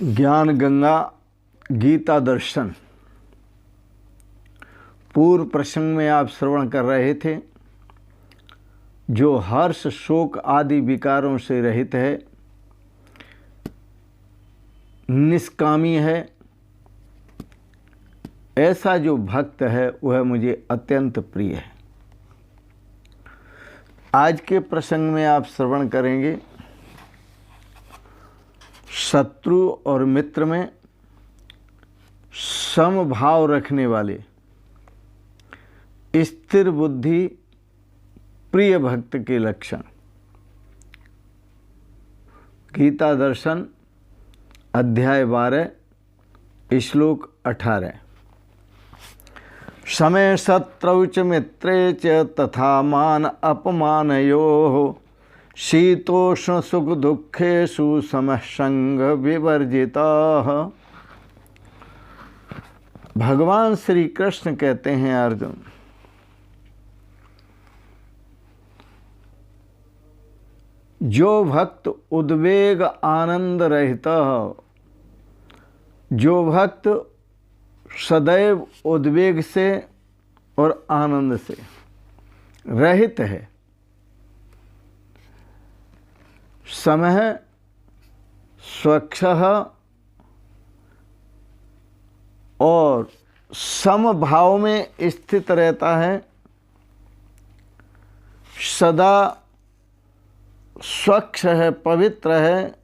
ज्ञान गंगा गीता दर्शन। पूर्व प्रसंग में आप श्रवण कर रहे थे, जो हर्ष शोक आदि विकारों से रहित है, निष्कामी है, ऐसा जो भक्त है वह मुझे अत्यंत प्रिय है। आज के प्रसंग में आप श्रवण करेंगे शत्रु और मित्र में समभाव रखने वाले स्थिर बुद्धि प्रिय भक्त के लक्षण। गीता दर्शन अध्याय 12 श्लोक 18। समय शत्रौ च मित्रे च तथा मान अपमानयोः शीतोष्ण सुख दुखेषु समसंग विवर्जिताः। भगवान श्री कृष्ण कहते हैं, अर्जुन, जो भक्त उद्वेग आनंद रहता हो, जो भक्त सदैव उद्वेग से और आनंद से रहित है, समः स्वच्छः और समभाव में स्थित रहता है, सदा स्वच्छ है, पवित्र है,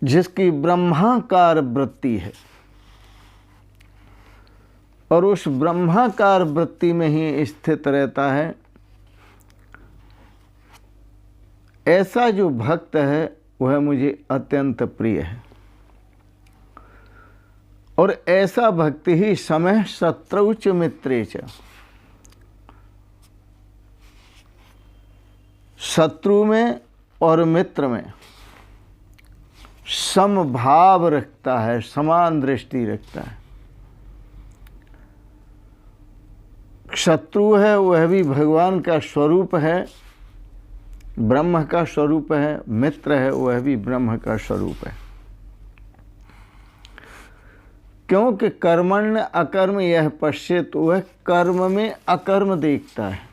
जिसकी ब्रह्माकार वृत्ति है और उस ब्रह्माकार वृत्ति में ही स्थित रहता है, ऐसा जो भक्त है वह मुझे अत्यंत प्रिय है। और ऐसा भक्ति ही समय शत्रौ च मित्रे च, शत्रु में और मित्र में समभाव रखता है, समान दृष्टि रखता है। शत्रु है वह भी भगवान का स्वरूप है, ब्रह्म का स्वरूप है, मित्र है वह भी ब्रह्म का स्वरूप है। क्योंकि कर्मण्य अकर्म यह पश्येत, वह कर्म में अकर्म देखता है।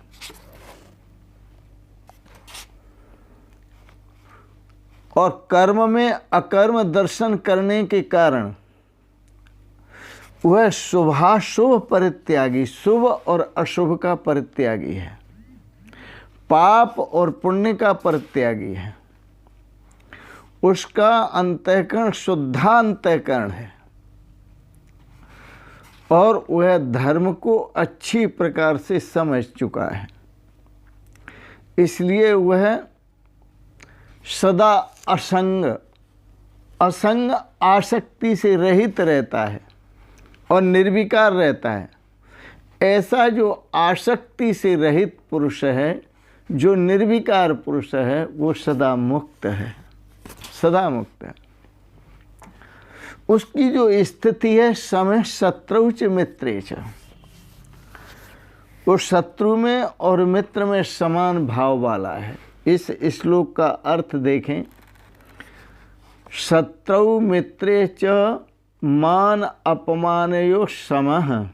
और कर्म में अकर्म दर्शन करने के कारण वह शुभाशुभ परित्यागी, शुभ और अशुभ का परित्यागी है, पाप और पुण्य का परित्यागी है। उसका अंतःकरण शुद्धा अंतःकरण है और वह धर्म को अच्छी प्रकार से समझ चुका है। इसलिए वह सदा असंग आसक्ति से रहित रहता है और निर्विकार रहता है। ऐसा जो आसक्ति से रहित पुरुष है, जो निर्विकार पुरुष है, वो सदा मुक्त है, सदा मुक्त है। उसकी जो स्थिति है समय शत्रु च मित्रे च, वो शत्रु में और मित्र में समान भाव वाला है। इस श्लोक का अर्थ देखें, शत्रु मित्रे च मान अपमानयो समः।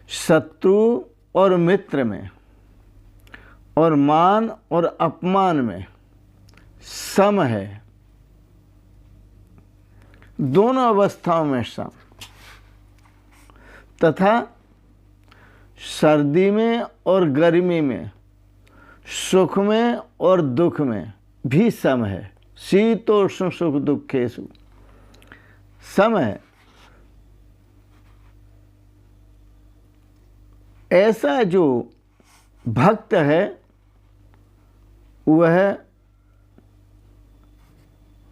शत्रु और मित्र में और मान और अपमान में सम है, दोनों अवस्थाओं में सम। तथा सर्दी में और गर्मी में, सुख में और दुख में भी सम है। शीतोष्ण सुख दुखेषु सम है। ऐसा जो भक्त है वह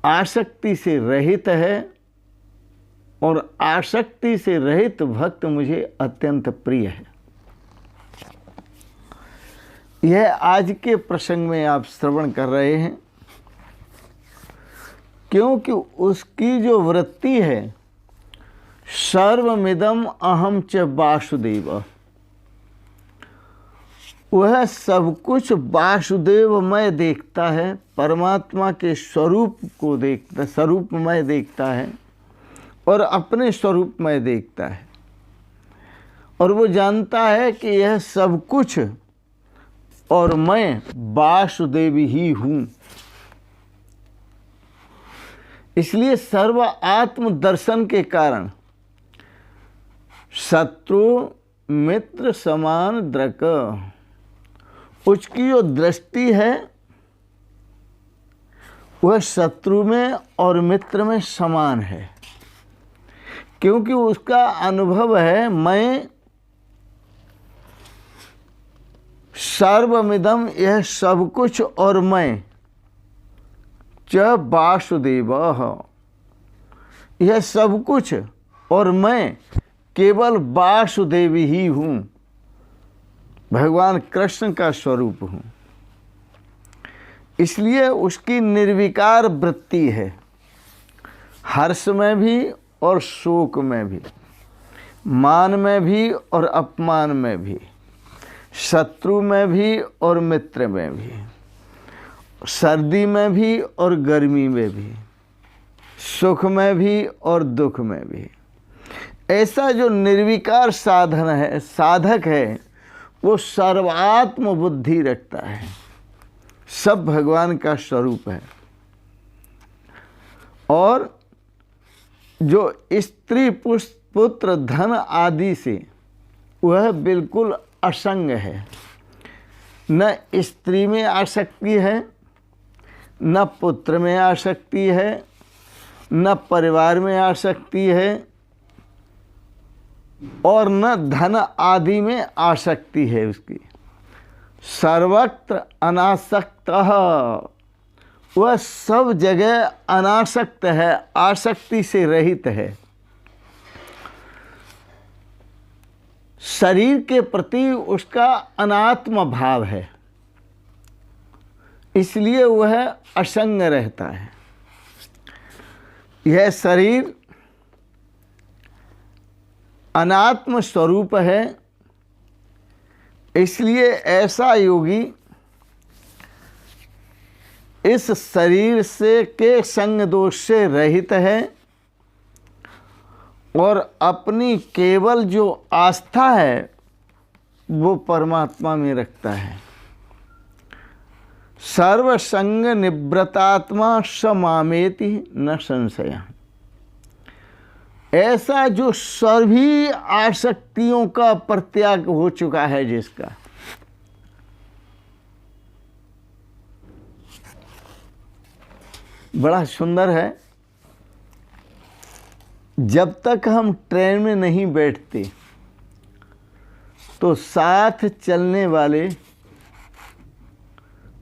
आसक्ति से रहित है और आसक्ति से रहित भक्त मुझे अत्यंत प्रिय है। यह आज के प्रसंग में आप श्रवण कर रहे हैं, क्योंकि उसकी जो वृत्ति है सर्वमिदं अहम च वासुदेव, वह सब कुछ वासुदेवमय देखता है, परमात्मा के स्वरूप को देखता, स्वरूपमय देखता है और अपने स्वरूपमय देखता है। और वो जानता है कि यह सब कुछ और मैं वासुदेव ही हूँ। इसलिए सर्व आत्म दर्शन के कारण शत्रु मित्र समान द्रक, उसकी जो दृष्टि है वह शत्रु में और मित्र में समान है, क्योंकि उसका अनुभव है मैं सर्वमिदं, यह सब कुछ और मैं च वासुदेव, यह सब कुछ और मैं केवल वासुदेव ही हूँ, भगवान कृष्ण का स्वरूप हूँ। इसलिए उसकी निर्विकार वृत्ति है, हर्ष में भी और शोक में भी, मान में भी और अपमान में भी, शत्रु में भी और मित्र में भी, सर्दी में भी और गर्मी में भी, सुख में भी और दुख में भी। ऐसा जो निर्विकार साधन है, साधक है, वो सर्वात्म बुद्धि रखता है, सब भगवान का स्वरूप है। और जो स्त्री पुत्र धन आदि से वह बिल्कुल असंग है, न स्त्री में आसक्ति है, न पुत्र में आसक्ति है, न परिवार में आसक्ति है, और न धन आदि में आसक्ति है उसकी। सर्वत्र अनासक्त, वह सब जगह अनासक्त है, आसक्ति से रहित है। शरीर के प्रति उसका अनात्म भाव है, इसलिए वह असंग रहता है। यह शरीर अनात्म स्वरूप है, इसलिए ऐसा योगी इस शरीर से के संग दोष से रहित है और अपनी केवल जो आस्था है वो परमात्मा में रखता है। सर्वसंग निवृतात्मा स मामेति न संशय, ऐसा जो सभी आसक्तियों का परित्याग हो चुका है, जिसका बड़ा सुंदर है। जब तक हम ट्रेन में नहीं बैठते तो साथ चलने वाले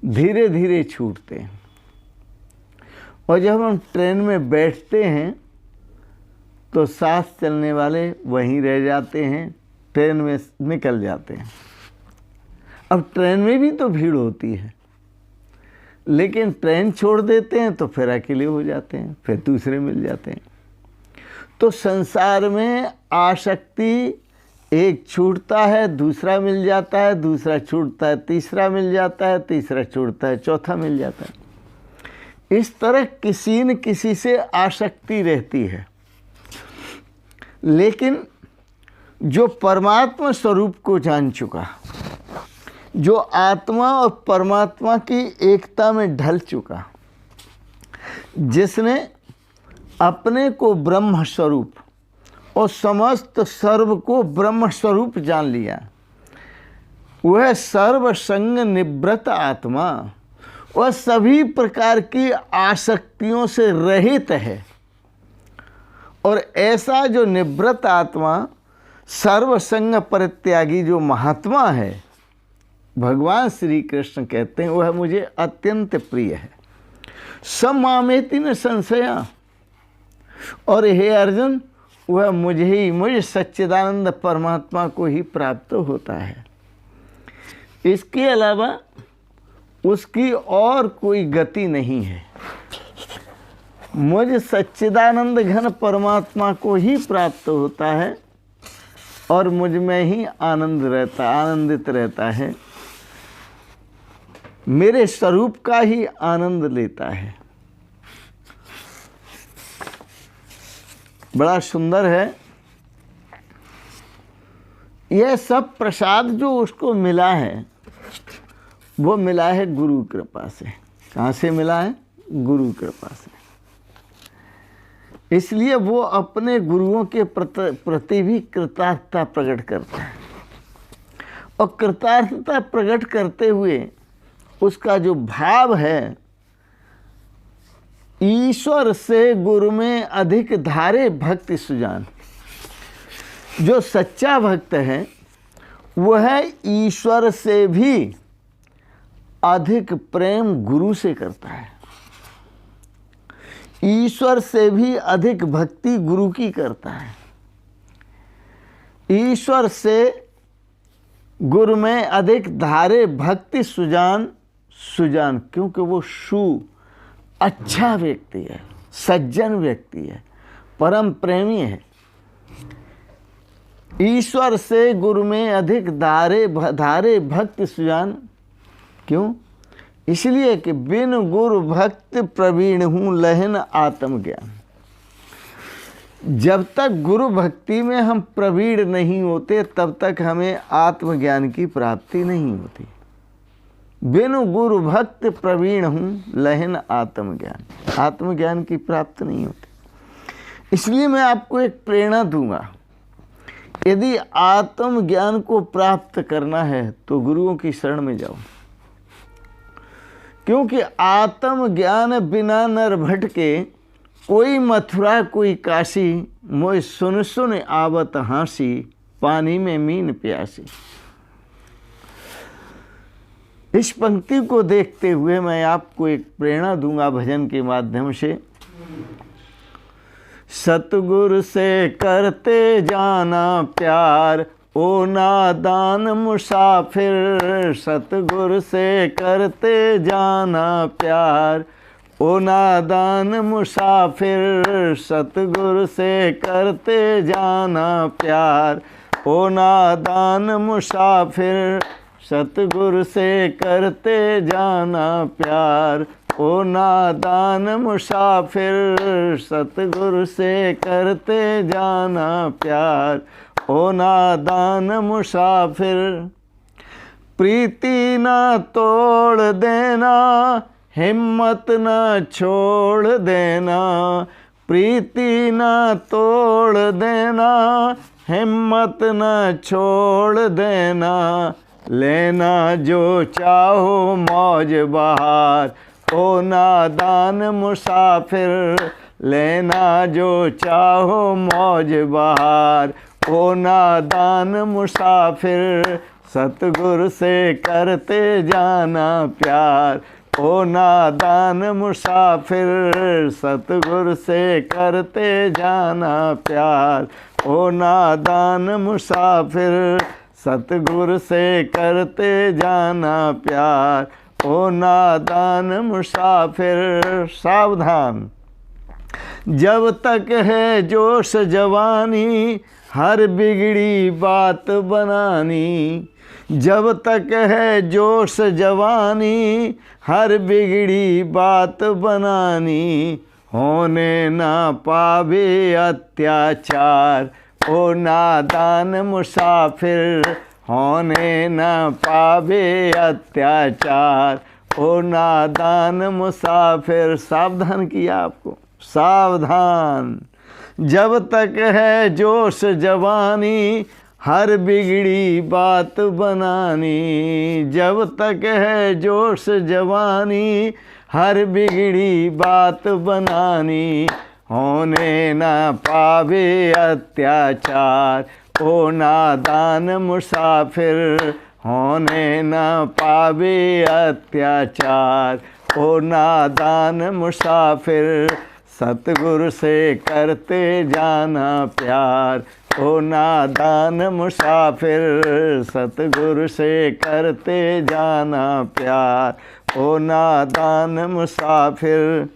धीरे धीरे छूटते हैं, और जब हम ट्रेन में बैठते हैं तो साथ चलने वाले वहीं रह जाते हैं, ट्रेन में निकल जाते हैं। अब ट्रेन में भी तो भीड़ होती है, लेकिन ट्रेन छोड़ देते हैं तो फिर अकेले हो जाते हैं, फिर दूसरे मिल जाते हैं। तो संसार में आसक्ति, एक छूटता है दूसरा मिल जाता है, दूसरा छूटता है तीसरा मिल जाता है, तीसरा छूटता है चौथा मिल जाता है। इस तरह किसी न किसी से आसक्ति रहती है। लेकिन जो परमात्मा स्वरूप को जान चुका, जो आत्मा और परमात्मा की एकता में ढल चुका, जिसने अपने को ब्रह्म स्वरूप और समस्त सर्व को ब्रह्म स्वरूप जान लिया, वह सर्वसंग निवृत आत्मा, वह सभी प्रकार की आसक्तियों से रहित है। और ऐसा जो निवृत आत्मा, सर्वसंग परित्यागी जो महात्मा है, भगवान श्री कृष्ण कहते हैं वह मुझे अत्यंत प्रिय है। सब मामेति न संशया, और हे अर्जुन, वह मुझे ही, मुझे सच्चिदानंद परमात्मा को ही प्राप्त होता है। इसके अलावा उसकी और कोई गति नहीं है। मुझ सच्चिदानंद घन परमात्मा को ही प्राप्त होता है और मुझ में ही आनंद रहता, आनंदित रहता है। मेरे स्वरूप का ही आनंद लेता है। बड़ा सुंदर है। यह सब प्रसाद जो उसको मिला है वो मिला है गुरु कृपा से। कहाँ से मिला है? गुरु कृपा से। इसलिए वो अपने गुरुओं के प्रति भी कृतार्थता प्रकट करता है, और कृतार्थता प्रकट करते हुए उसका जो भाव है, ईश्वर से गुरु में अधिक धारे भक्ति सुजान। जो सच्चा भक्त है वह ईश्वर से भी अधिक प्रेम गुरु से करता है, ईश्वर से भी अधिक भक्ति गुरु की करता है। ईश्वर से गुरु में अधिक धारे भक्ति सुजान, क्योंकि वो अच्छा व्यक्ति है, सज्जन व्यक्ति है, परम प्रेमी है। ईश्वर से गुरु में अधिक धारे भक्ति सुजान। क्यों? इसलिए कि बिन गुरु भक्त प्रवीण हूँ लहन आत्मज्ञान। जब तक गुरु भक्ति में हम प्रवीण नहीं होते तब तक हमें आत्मज्ञान की प्राप्ति नहीं होती। बिन गुरु भक्त प्रवीण हूँ लहन आत्मज्ञान, आत्मज्ञान की प्राप्ति नहीं होती। इसलिए मैं आपको एक प्रेरणा दूंगा, यदि आत्मज्ञान को प्राप्त करना है तो गुरुओं की शरण में जाओ, क्योंकि आत्मज्ञान बिना नर भटके, कोई मथुरा कोई काशी, मोय सुन सुन आवत हांसी, पानी में मीन प्यासी। इस पंक्ति को देखते हुए मैं आपको एक प्रेरणा दूंगा भजन के माध्यम से। सतगुरु से करते जाना प्यार, ओ नादान मुसाफिर। सतगुरु से करते जाना प्यार, ओ नादान मुसाफिर। सतगुरु से करते जाना प्यार, ओ नादान मुसाफिर। सतगुरु से करते जाना प्यार, ओ नादान मुसाफिर। सतगुरु से करते जाना प्यार, ओ नादान मुसाफिर। प्रीति न तोड़ देना, हिम्मत न छोड़ देना। प्रीति न तोड़ देना, हिम्मत न छोड़ देना। लेना जो चाहो मौज बहार, ओ नादान मुसाफिर। लेना जो चाहो मौज बहार, ओ नादान मुसाफिर। सतगुरु से करते जाना प्यार, ओ नादान मुसाफिर। सतगुरु से करते जाना प्यार, ओ नादान मुसाफिर। सतगुरु से करते जाना प्यार, ओ नादान मुसाफिर। सावधान, जब तक है जोश जवानी, हर बिगड़ी बात बनानी। जब तक है जोश जवानी, हर बिगड़ी बात बनानी। होने ना पावे अत्याचार, ओ नादान मुसाफिर। होने न पावे अत्याचार, ओ नादान मुसाफिर। सावधान किया आपको, सावधान। जब तक है जोश जवानी, हर बिगड़ी बात बनानी। जब तक है जोश जवानी, हर बिगड़ी बात बनानी। होने न पावे अत्याचार, ओ नादान मुसाफिर। होने न पावे अत्याचार, ओ नादान मुसाफिर। सतगुरु से करते जाना प्यार, ओ नादान मुसाफिर। सतगुरु से करते जाना प्यार, ओ नादान मुसाफिर।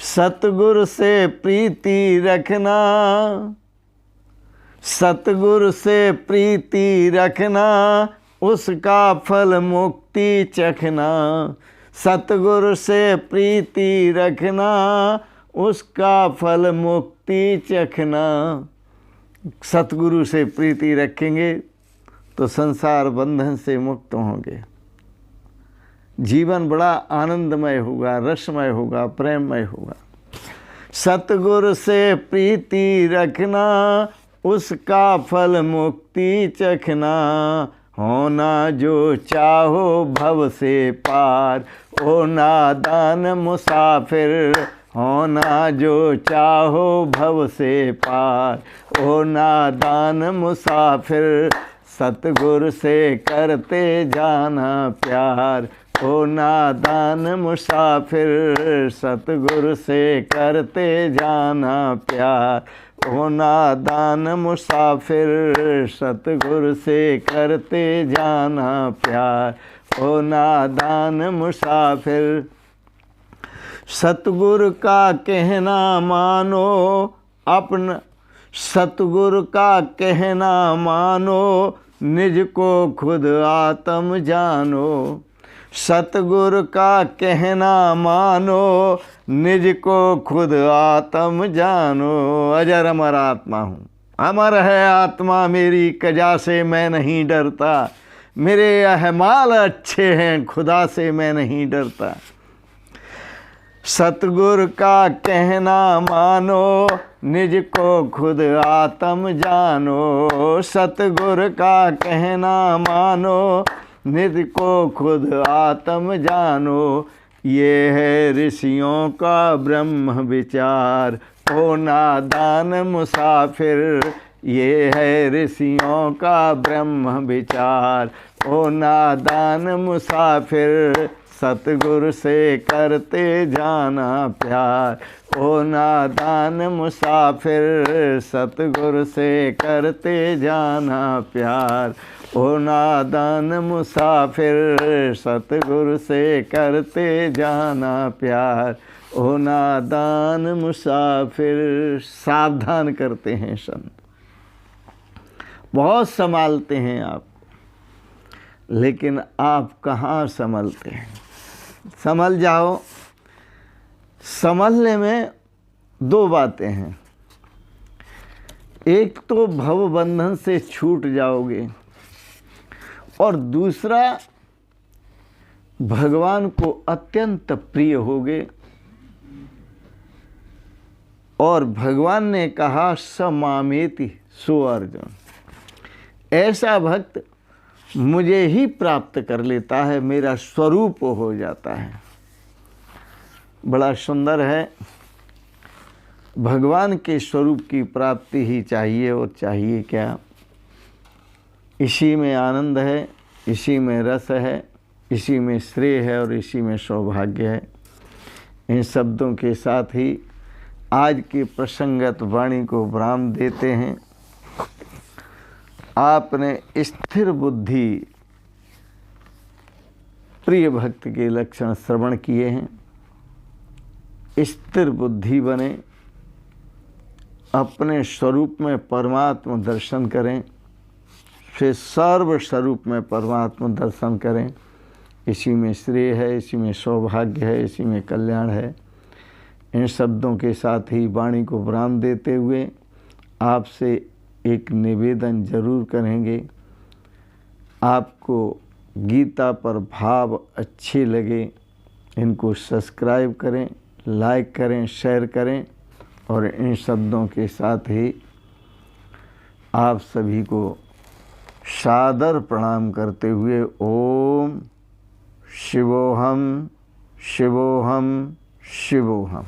सतगुरु से प्रीति रखना, सतगुरु से प्रीति रखना। उसका फल मुक्ति चखना, सतगुरु से प्रीति रखना, उसका फल मुक्ति चखना। सतगुरु से प्रीति रखेंगे तो संसार बंधन से मुक्त होंगे, जीवन बड़ा आनंदमय होगा, रसमय होगा, प्रेममय होगा। सतगुरु से प्रीति रखना, उसका फल मुक्ति चखना, होना जो चाहो भव से पार, ओ नादान मुसाफिर, होना जो चाहो भव से पार, ओ नादान मुसाफिर, सतगुरु से करते जाना प्यार, ओ नादान मुसाफिर, सतगुरु से करते जाना प्यार, ओ नादान मुसाफिर, सतगुरु से करते जाना प्यार, ओ नादान मुसाफिर। सतगुरु का कहना मानो अपना, सतगुरु का कहना मानो, निज को खुद आत्म जानो। सतगुरु का कहना मानो, निज को खुद आत्म जानो। अजर अमर आत्मा हूँ, अमर है आत्मा मेरी, कजा से मैं नहीं डरता, मेरे अहमाल अच्छे हैं, खुदा से मैं नहीं डरता। सतगुरु का कहना मानो, निज को खुद आत्म जानो। सतगुरु का कहना मानो, निज को खुद आत्म जानो। ये है ऋषियों का ब्रह्म विचार, ओ नादान मुसाफिर, ये है ऋषियों का ब्रह्म विचार, ओ नादान मुसाफिर, सतगुरु से करते जाना प्यार, ओ नादान मुसाफिर, सतगुरु से करते जाना प्यार, ओ नादान मुसाफिर, सतगुरु से करते जाना प्यार, ओ नादान मुसाफिर। सावधान करते हैं संत, बहुत संभालते हैं आप, लेकिन आप कहाँ संभलते हैं। संभल जाओ। संभलने में दो बातें हैं, एक तो भव बंधन से छूट जाओगे, और दूसरा भगवान को अत्यंत प्रिय होगे। और भगवान ने कहा स मामेति सो अर्जुन, ऐसा भक्त मुझे ही प्राप्त कर लेता है, मेरा स्वरूप हो जाता है। बड़ा सुंदर है। भगवान के स्वरूप की प्राप्ति ही चाहिए, और चाहिए क्या। इसी में आनंद है, इसी में रस है, इसी में श्रेय है, और इसी में सौभाग्य है। इन शब्दों के साथ ही आज की प्रसंगत वाणी को विराम देते हैं। आपने स्थिर बुद्धि प्रिय भक्त के लक्षण श्रवण किए हैं। स्थिर बुद्धि बने, अपने स्वरूप में परमात्मा दर्शन करें, फिर सर्व स्वरूप में परमात्मा दर्शन करें। इसी में श्रेय है, इसी में सौभाग्य है, इसी में कल्याण है। इन शब्दों के साथ ही वाणी को विराम देते हुए आपसे एक निवेदन जरूर करेंगे। आपको गीता पर भाव अच्छे लगे, इनको सब्सक्राइब करें, लाइक करें, शेयर करें। और इन शब्दों के साथ ही आप सभी को सादर प्रणाम करते हुए ओम शिवोहम शिवोहम शिवोहम।